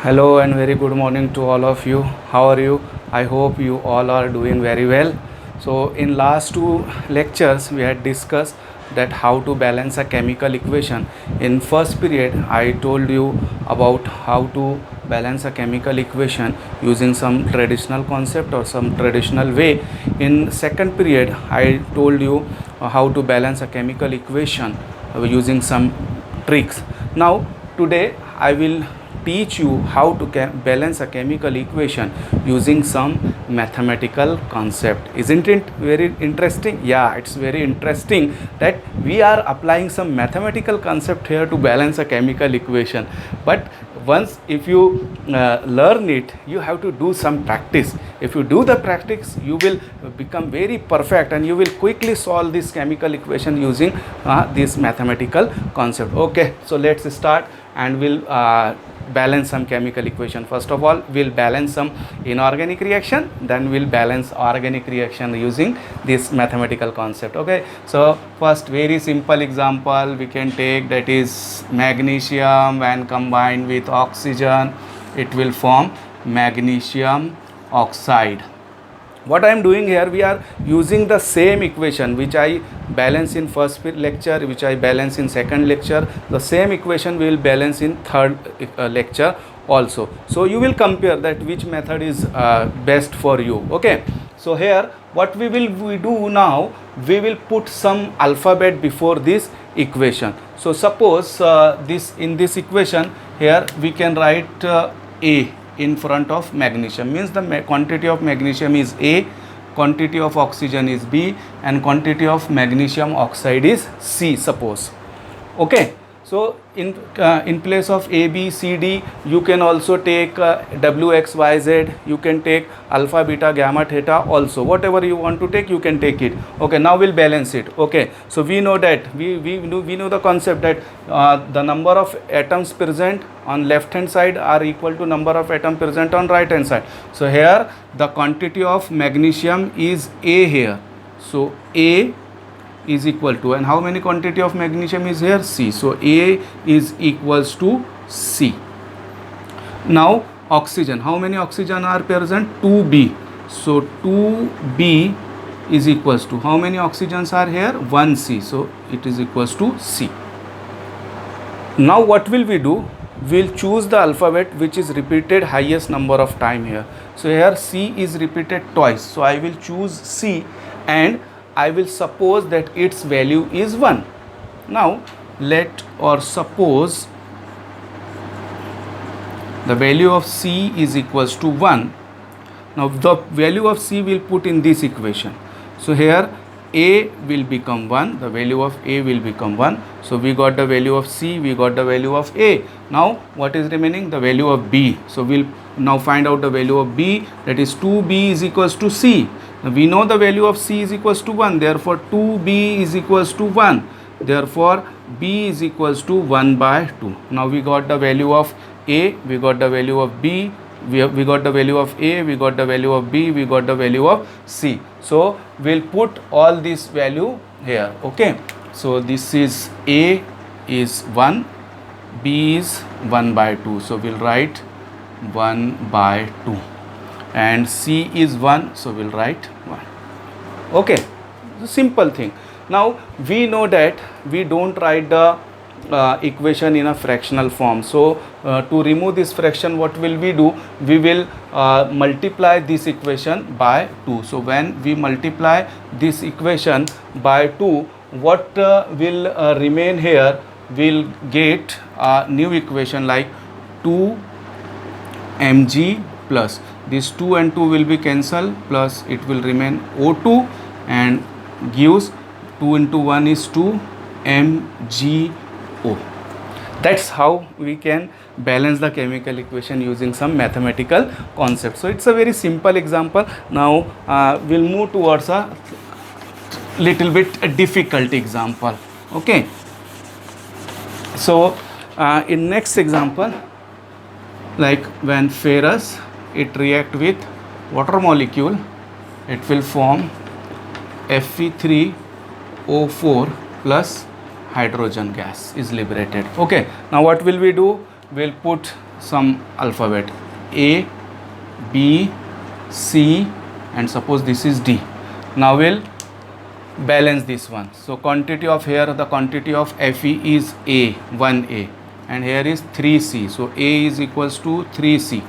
Hello and very good morning to all of you. How are you? I hope you all are doing very well. So in last two lectures we had discussed that how to balance a chemical equation. In first period I told you about how to balance a chemical equation using some traditional concept or some traditional way. In second period I told you how to balance a chemical equation using some tricks. Now today I will teach you how to balance a chemical equation using some mathematical concept. Isn't it very interesting? Yeah, it's very interesting that we are applying some mathematical concept here to balance a chemical equation. But once if you learn it, you have to do some practice. If you do the practice, you will become very perfect and you will quickly solve this chemical equation using this mathematical concept. Okay, so let's start and we'll balance some chemical equation. First of all, we'll balance some inorganic reaction, then we'll balance organic reaction using this mathematical concept. Okay, so first very simple example we can take, that is magnesium when combined with oxygen it will form magnesium oxide. What I am doing here, we are using the same equation which I balance in first lecture, which I balance in second lecture. The same equation we will balance in third lecture also. So you will compare that which method is best for you. Okay, so here what we do now, we will put some alphabet before this equation. So suppose this in this equation here we can write A in front of magnesium, means the quantity of magnesium is A, quantity of oxygen is B, and quantity of magnesium oxide is C, suppose. Okay, so in place of A, B, C, D, you can also take W, X, Y, Z, you can take alpha, beta, gamma, theta also. Whatever you want to take, you can take it. Okay, now we'll balance it. Okay, so we know that we know the concept that the number of atoms present on left hand side are equal to number of atoms present on right hand side. So here the quantity of magnesium is A here. So A is equal to, and how many quantity of magnesium is here? C. So A is equals to C. Now oxygen, how many oxygen are present? 2B. So 2B is equals to, how many oxygens are here? 1C. So it is equals to C. Now what will we do? We'll choose the alphabet which is repeated highest number of time here. So here C is repeated twice. So I will choose C and I will suppose that its value is 1. Now suppose the value of C is equals to 1. Now the value of C will put in this equation. So here A will become 1, the value of A will become 1. So we got the value of C, we got the value of A. Now what is remaining? The value of B. So we'll now find out the value of B, that is 2B is equals to C. Now we know the value of C is equals to 1, therefore 2B is equals to 1. Therefore B is equals to 1 by 2. Now we got the value of A, we got the value of B, we got the value of A, we got the value of B, we got the value of C. So we'll put all this value here. Okay, so this is A is 1, B is 1 by 2. So we'll write 1 by 2, and C is 1, so we'll write 1. Okay, it's a simple thing. Now we know that we don't write the equation in a fractional form. So to remove this fraction, what will we do? We will multiply this equation by 2. So when we multiply this equation by 2, what will remain here? We'll get a new equation like 2 mg plus this 2 and 2 will be cancelled, plus it will remain O2 and gives 2 into 1 is 2 MgO. That's how we can balance the chemical equation using some mathematical concept. So it's a very simple example. Now we'll move towards a little bit difficult example. Okay, so in next example, like when ferrous it react with water molecule, it will form Fe3O4 plus hydrogen gas is liberated. Okay, now what will we do? we'll put some alphabet A, B, C, and suppose this is D. Now we'll balance this one. So quantity of here, the quantity of Fe is A, 1A, and here is 3C. So A is equals to 3C.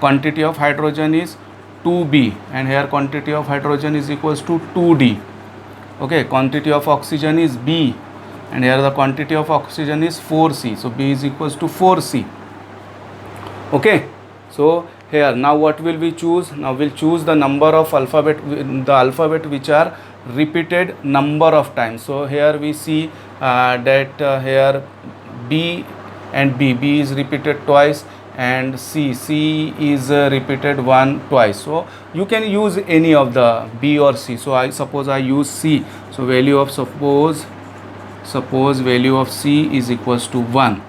Quantity of hydrogen is 2B, and here quantity of hydrogen is equals to 2D. Okay, quantity of oxygen is B, and here the quantity of oxygen is 4C. So B is equals to 4C. Okay, so here now what will we choose? Now we'll choose the number of the alphabet which are repeated number of times. So here we see that here B and B is repeated twice, and C is repeated twice. So you can use any of the B or C. So I suppose I use C. So value of suppose value of C is equals to 1.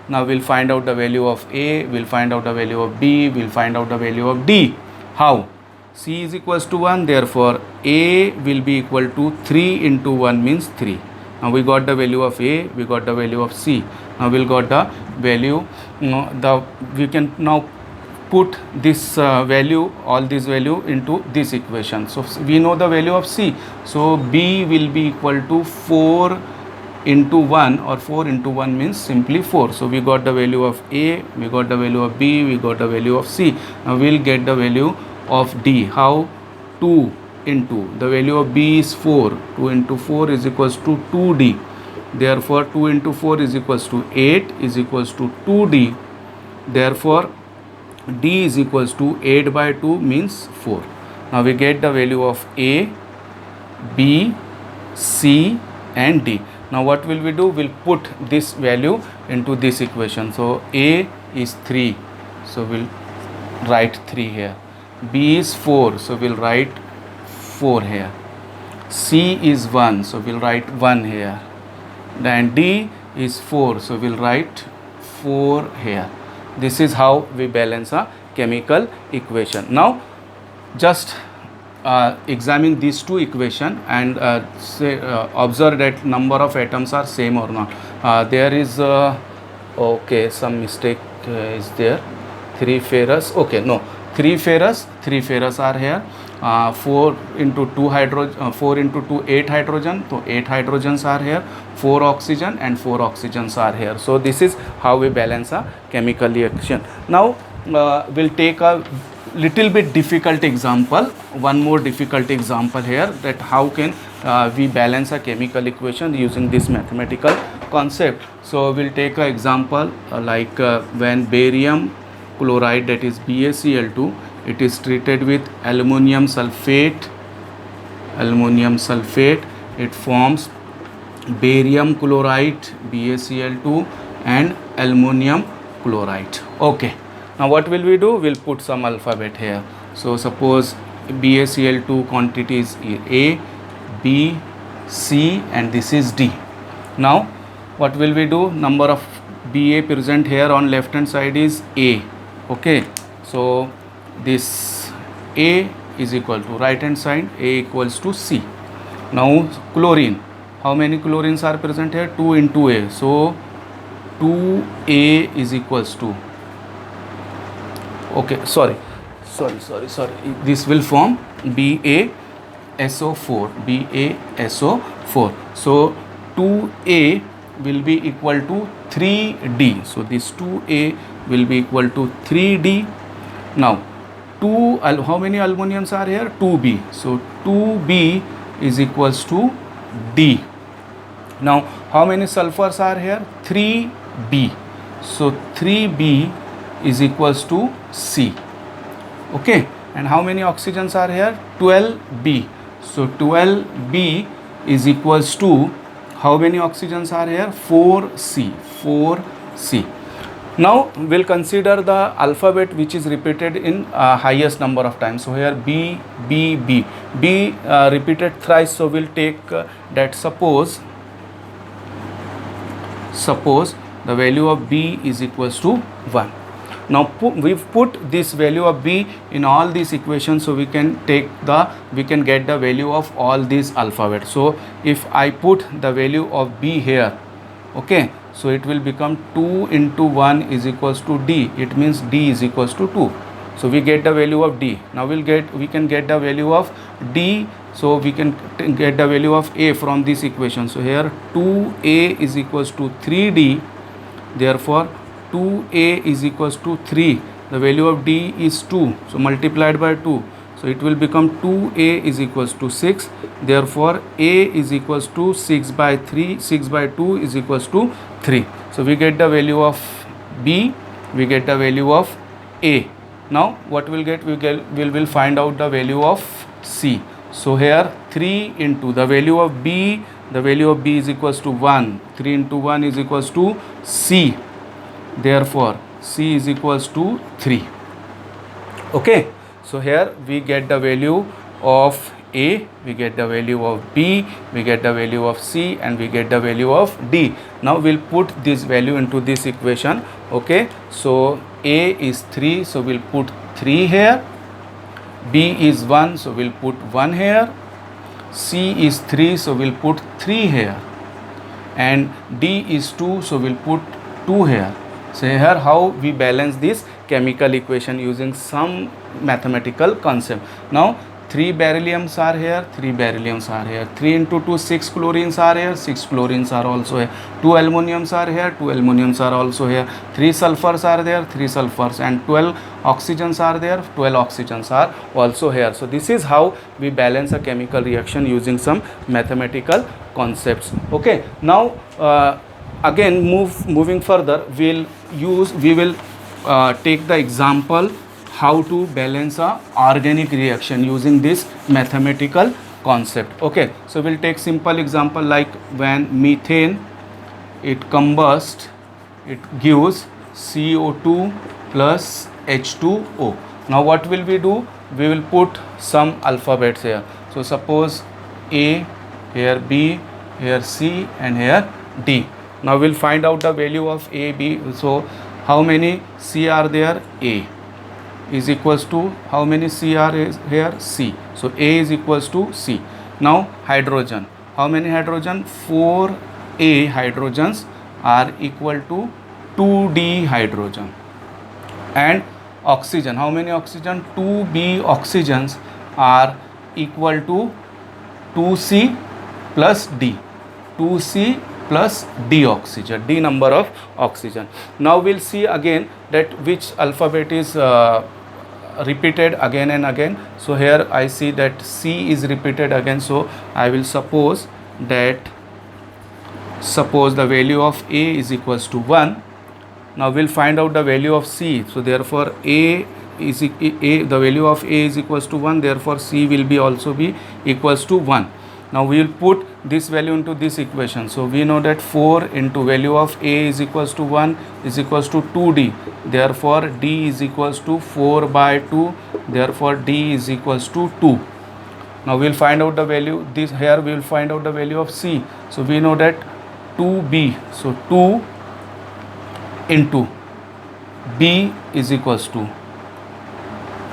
Now we'll find out the value of A, we'll find out the value of B, we'll find out the value of D. How? C is equals to 1, therefore A will be equal to 3 into 1 means 3. Now we got the value of A, we got the value of C. Now we'll got the value, we can now put this value, all this value into this equation. So we know the value of C. So B will be equal to 4 into 1, or 4 into 1 means simply 4. So we got the value of A, we got the value of B, we got the value of C. Now we'll get the value of D. How? 2 into the value of B is 4. 2 into 4 is equals to 2D. Therefore 2 into 4 is equals to 8 is equals to 2D. Therefore D is equals to 8 by 2 means 4. Now we get the value of A, B, C and D. Now what will we do? We'll put this value into this equation. So A is 3, so we'll write 3 here. B is 4, so we'll write 4 here. C is 1, so we'll write 1 here. Then D is 4, so we'll write 4 here. This is how we balance a chemical equation. Now just examine these two equations and observe that number of atoms are same or not. There is okay, some mistake is there. 3 ferrous, okay, no, 3 ferrous are here. 4 into 2 hydrogen, 4 into 2 8 hydrogen, so 8 hydrogens are here. 4 oxygen and 4 oxygens are here. So this is how we balance a chemical reaction. Now we'll take a little bit difficult example, one more difficult example here, that how can we balance a chemical equation using this mathematical concept. So we'll take an example like when barium chloride, that is BaCl2, it is treated with aluminum sulfate, it forms barium chloride, BaCl2 and aluminum chloride. Okay, now what will we do? We'll put some alphabet here. So suppose BaCl2 quantity is A, B, C and this is D. Now what will we do? Number of Ba present here on left hand side is A. Okay, so this A is equal to right hand side, A equals to C. Now chlorine, how many chlorines are present here? 2 into A. So 2A is equals to, okay, sorry, this will form BaSO4. So 2A will be equal to 3D. So this 2A will be equal to 3D. Now how many aluminums are here? 2B. So 2B is equals to D. Now how many sulfurs are here? 3B. So 3B is equals to C. Okay, and how many oxygens are here? 12B. So 12B is equals to, how many oxygens are here? 4C. Now we'll consider the alphabet which is repeated in highest number of times. So here B repeated thrice. So we'll take that suppose the value of B is equals to 1. Now we've put this value of B in all these equations, so we can get the value of all these alphabets. So if I put the value of B here, okay, so it will become 2 into 1 is equals to D. It means D is equals to 2. So we get the value of D. Now we can get the value of D. So we can get the value of A from this equation. So here 2A is equals to 3D. Therefore 2A is equals to 3. The value of D is 2. So multiplied by 2. So it will become 2A is equals to 6. Therefore A is equals to 6 by 3. 6 by 2 is equals to 3. So we get the value of B. We get the value of A. Now what we'll get? We will find out the value of C. So here 3 into the value of B. The value of B is equals to 1. 3 into 1 is equals to C. Therefore C is equals to 3. Okay. So here we get the value of A, we get the value of B, we get the value of C, and we get the value of D. Now we'll put this value into this equation. Okay. So A is 3, so we'll put 3 here. B is 1, so we'll put 1 here. C is 3, so we'll put 3 here. And D is 2, so we'll put 2 here. So here how we balance this chemical equation using some mathematical concept. Now 3 berylliums are here, 3 berylliums are here, 3 into 2 6 chlorines are here, 6 chlorines are also here, 2 aluminums are here, 2 aluminums are also here, 3 sulfurs are there, 3 sulfurs, and 12 oxygens are there, 12 oxygens are also here. So this is how we balance a chemical reaction using some mathematical concepts. Okay. Now again moving further, we will take the example how to balance a organic reaction using this mathematical concept. Okay. So we'll take simple example like when methane it combusts, it gives CO2 plus H2O. Now what will we do? We will put some alphabets here. So suppose A, here B, here C, and here D. Now we'll find out the value of A, B. So how many C are there? A is equals to how many C are here? C. So A is equals to C. Now hydrogen. How many hydrogen? 4A hydrogens are equal to 2D hydrogen. And oxygen. How many oxygen? 2B oxygens are equal to 2C plus D. 2C plus D oxygen, D number of oxygen. Now we'll see again that which alphabet is repeated again and again. So here I see that C is repeated again. So I will suppose the value of A is equals to 1. Now we'll find out the value of C. So therefore the value of A is equals to 1. Therefore C will be also be equals to 1. Now we will put this value into this equation. So we know that 4 into value of A is equals to 1 is equals to 2D. Therefore D is equals to 4 by 2. Therefore D is equals to 2. Now we will find out the value. Here we will find out the value of C. So we know that 2B. So 2 into B is equals to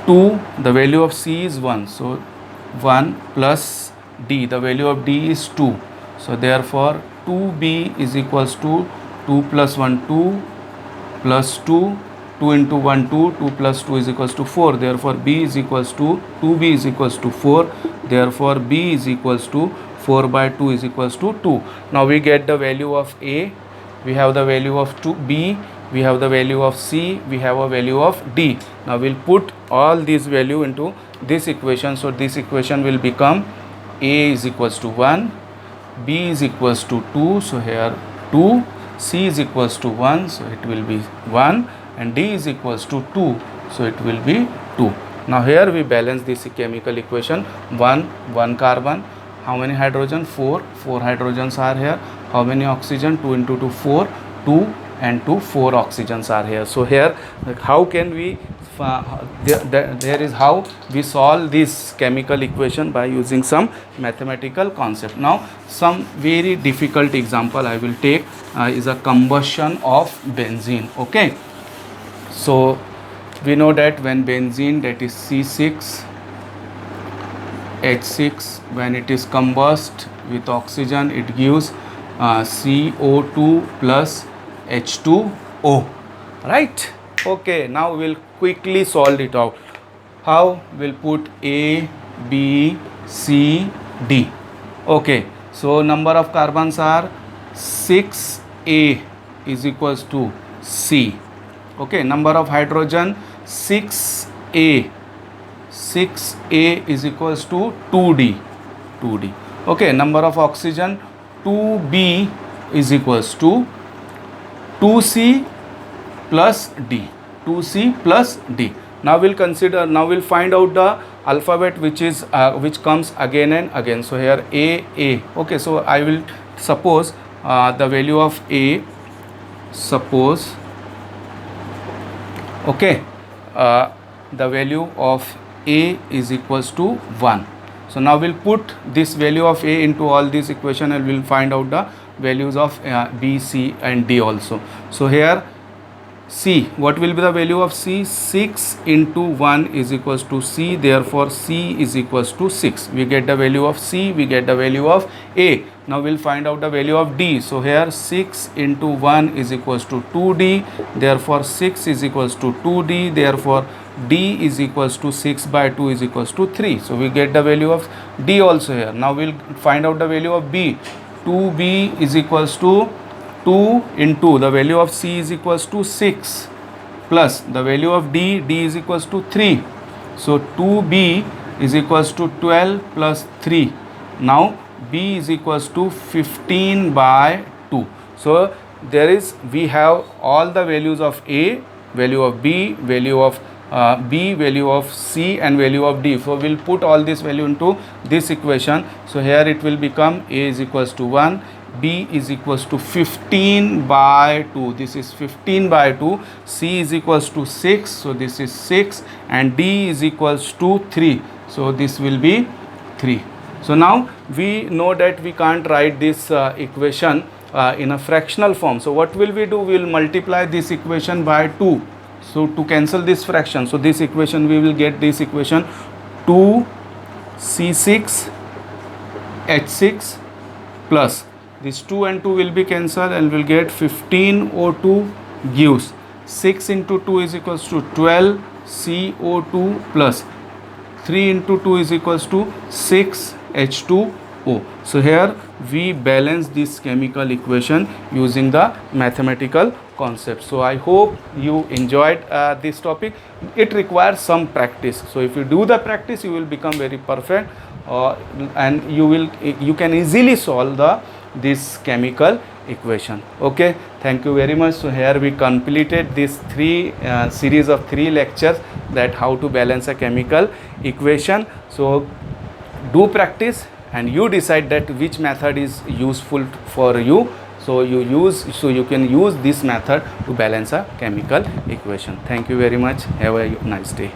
2. The value of C is 1. So 1 plus D, the value of D is 2. So therefore 2B is equals to 2 plus 1 2 plus 2, 2 into 1 2, 2 plus 2 is equals to 4. Therefore B is equals to 2B is equals to 4. Therefore B is equals to 4 by 2 is equals to 2. Now we get the value of A, we have the value of B, we have the value of C, we have a value of D. Now we'll put all these value into this equation. So this equation will become A is equals to 1, B is equals to 2, so here 2, C is equals to 1, so it will be 1, and D is equals to 2, so it will be 2. Now here we balance this chemical equation. 1 carbon, how many hydrogen? 4 hydrogens are here. How many oxygen? 2 into 2 4, 2 and 2 4 oxygens are here. So here how can we there is how we solve this chemical equation by using some mathematical concept. Now some very difficult example I will take is a combustion of benzene. Okay, so we know that when benzene, that is C6H6, when it is combust with oxygen, it gives CO2 plus H2O, right? Okay, now we'll quickly solve it out. How? We'll put A, B, C, D. Okay, so number of carbons are 6A is equals to C. Okay, number of hydrogen 6A is equals to 2D. Okay, number of oxygen 2B is equals to 2C plus D. 2C plus D. Now we'll find out the alphabet which comes again and again. So here A. Okay, so I will suppose the value of A, suppose, okay, the value of A is equals to 1. So now we'll put this value of A into all these equation and we'll find out the values of B, C and D also. So here C, what will be the value of C? 6 into 1 is equals to C, therefore C is equals to 6. We get the value of C, we get the value of A. Now we'll find out the value of D. So here 6 into 1 is equals to 2D, therefore 6 is equals to 2D, therefore D is equals to 6 by 2 is equals to 3. So we get the value of D also here. Now we'll find out the value of B. 2B is equals to 2 into the value of C is equals to 6 plus the value of D is equals to 3. So 2B is equals to 12 plus 3. Now B is equals to 15 by 2. So we have all the values of A, value of B, value of value of C and value of D. So we'll put all this value into this equation. So here it will become A is equals to 1, B is equals to 15 by 2, this is 15 by 2, C is equals to 6, so this is 6, and D is equals to 3, so this will be 3. So now we know that we can't write this equation in a fractional form. So what will we do? We will multiply this equation by 2. So to cancel this fraction, so this equation we will get this equation 2C6H6 plus this 2 and 2 will be cancelled and we'll get 15O2 gives 6 into 2 is equals to 12 CO2 plus 3 into 2 is equals to 6 H2O. So here we balance this chemical equation using the mathematical concept. So I hope you enjoyed this topic. It requires some practice. So if you do the practice, you will become very perfect and you can easily solve this chemical equation. Okay, thank you very much. So here we completed this series of 3 lectures, that how to balance a chemical equation. So do practice and you decide that which method is useful for you. So you can use this method to balance a chemical equation. Thank you very much. Have a nice day.